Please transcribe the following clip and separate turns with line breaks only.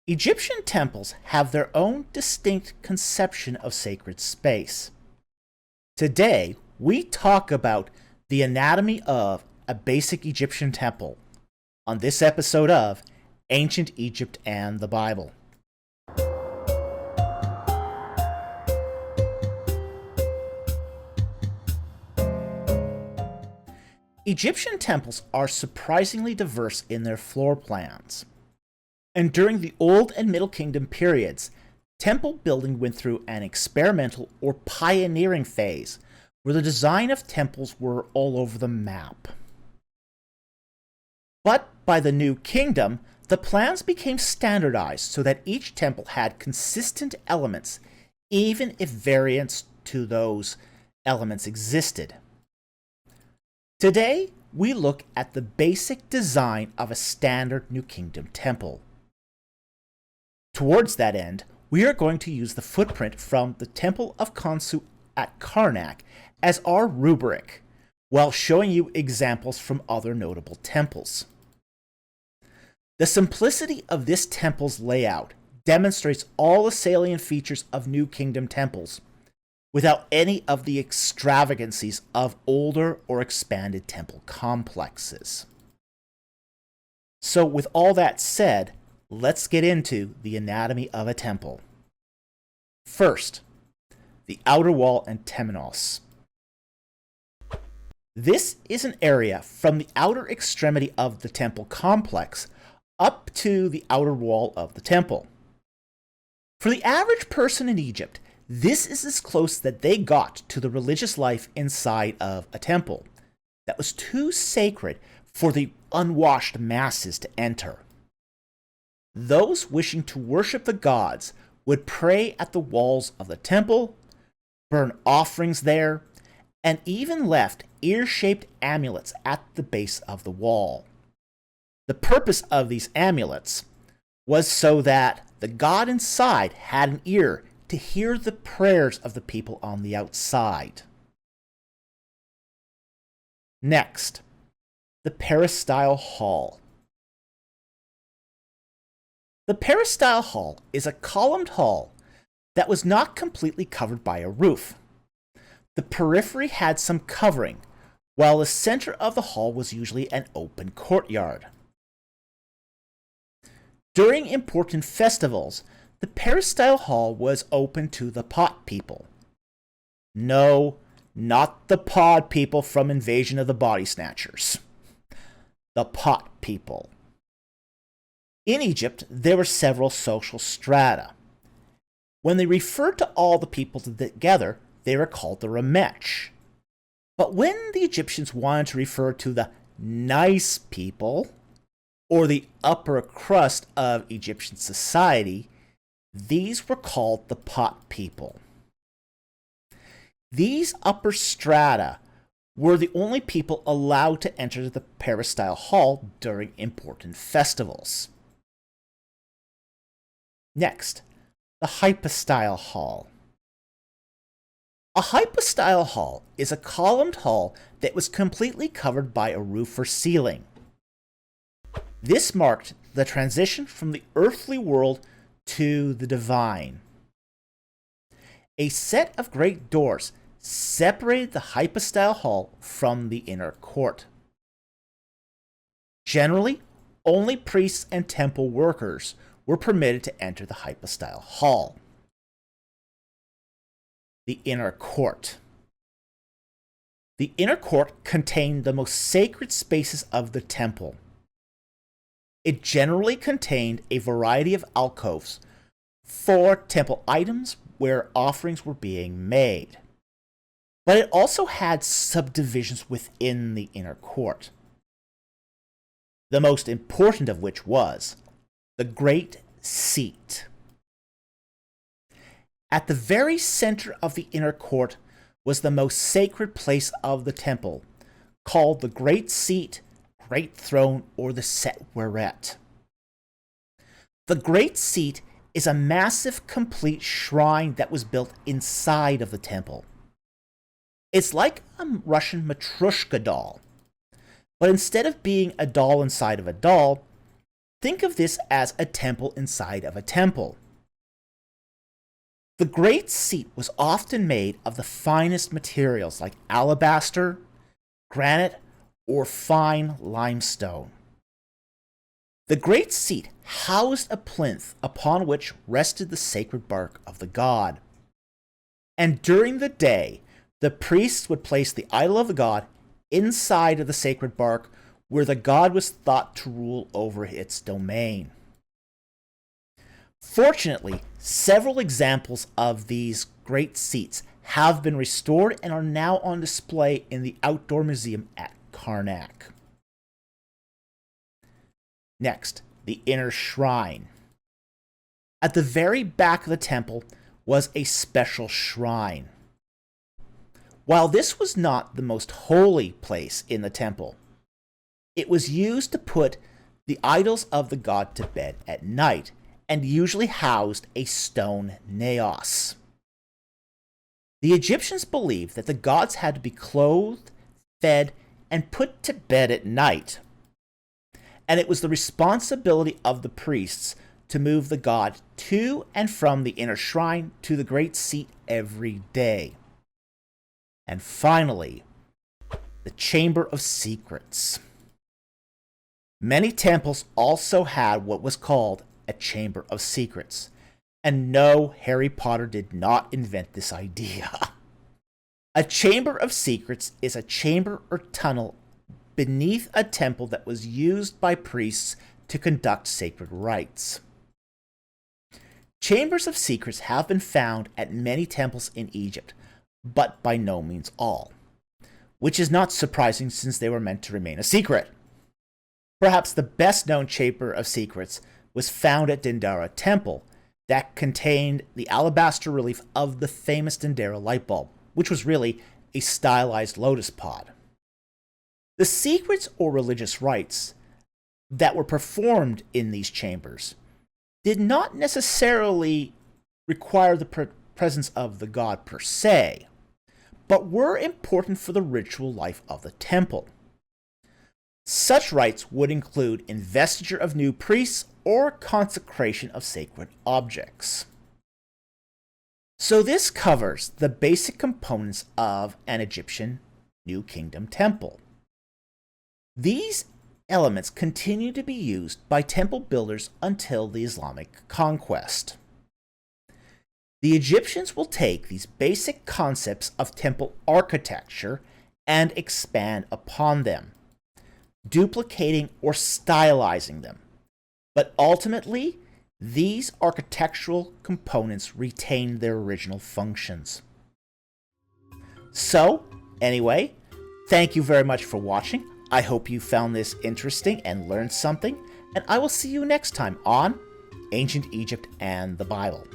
Egyptian temples have their own distinct conception of sacred space. Today, we talk about the anatomy of a basic Egyptian temple on this episode of Ancient Egypt and the Bible. Egyptian temples are surprisingly diverse in their floor plans. And during the Old and Middle Kingdom periods, temple building went through an experimental or pioneering phase where the design of temples were all over the map. But by the New Kingdom, the plans became standardized so that each temple had consistent elements, even if variants to those elements existed. Today, we look at the basic design of a standard New Kingdom temple. Towards that end, we are going to use the footprint from the Temple of Khonsu at Karnak as our rubric, while showing you examples from other notable temples. The simplicity of this temple's layout demonstrates all the salient features of New Kingdom temples, without any of the extravagancies of older or expanded temple complexes. So with all that said, let's get into the anatomy of a temple. First, the outer wall and temenos. This is an area from the outer extremity of the temple complex up to the outer wall of the temple. For the average person in Egypt, this is as close that they got to the religious life inside of a temple that was too sacred for the unwashed masses to enter. Those wishing to worship the gods would pray at the walls of the temple, burn offerings there, and even left ear-shaped amulets at the base of the wall. The purpose of these amulets was so that the god inside had an ear to hear the prayers of the people on the outside. Next, the peristyle hall. The peristyle hall is a columned hall that was not completely covered by a roof. The periphery had some covering, while the center of the hall was usually an open courtyard. During important festivals, the peristyle hall was open to the pot people. No, not the pod people from Invasion of the Body Snatchers. The pot people. In Egypt, there were several social strata. When they referred to all the people together, they were called the Ramech. But when the Egyptians wanted to refer to the nice people, or the upper crust of Egyptian society, these were called the pot people. These upper strata were the only people allowed to enter the peristyle hall during important festivals. Next, the hypostyle hall. A hypostyle hall is a columned hall that was completely covered by a roof or ceiling. This marked the transition from the earthly world to the divine. A set of great doors separated the hypostyle hall from the inner court. Generally, only priests and temple workers were permitted to enter the hypostyle hall. The inner court. The inner court contained the most sacred spaces of the temple. It generally contained a variety of alcoves for temple items where offerings were being made. But it also had subdivisions within the inner court. The most important of which was the Great Seat. At the very center of the inner court was the most sacred place of the temple, called the Great Seat, Great Throne, or the Setweret. The Great Seat is a massive, complete shrine that was built inside of the temple. It's like a Russian Matryoshka doll, but instead of being a doll inside of a doll, Think of this as a temple inside of a temple. The great seat was often made of the finest materials like alabaster, granite, or fine limestone. The great seat housed a plinth upon which rested the sacred bark of the god. And during the day, the priests would place the idol of the god inside of the sacred bark where the god was thought to rule over its domain. Fortunately, several examples of these great seats have been restored and are now on display in the Outdoor Museum at Karnak. Next, the inner shrine. At the very back of the temple was a special shrine. While this was not the most holy place in the temple, it was used to put the idols of the god to bed at night, and usually housed a stone naos. The Egyptians believed that the gods had to be clothed, fed, and put to bed at night, and it was the responsibility of the priests to move the god to and from the inner shrine to the great seat every day. And finally, the Chamber of Secrets. Many temples also had what was called a Chamber of Secrets. And no, Harry Potter did not invent this idea. A Chamber of Secrets is a chamber or tunnel beneath a temple that was used by priests to conduct sacred rites. Chambers of Secrets have been found at many temples in Egypt, but by no means all, which is not surprising since they were meant to remain a secret. Perhaps the best known Chamber of Secrets was found at Dendera Temple that contained the alabaster relief of the famous Dendera light bulb, which was really a stylized lotus pod. The secrets or religious rites that were performed in these chambers did not necessarily require the presence of the god per se, but were important for the ritual life of the temple. Such rites would include investiture of new priests or consecration of sacred objects. So this covers the basic components of an Egyptian New Kingdom temple. These elements continue to be used by temple builders until the Islamic conquest. The Egyptians will take these basic concepts of temple architecture and expand upon them, duplicating or stylizing them. But ultimately, these architectural components retain their original functions. So, anyway, thank you very much for watching. I hope you found this interesting and learned something, and I will see you next time on Ancient Egypt and the Bible.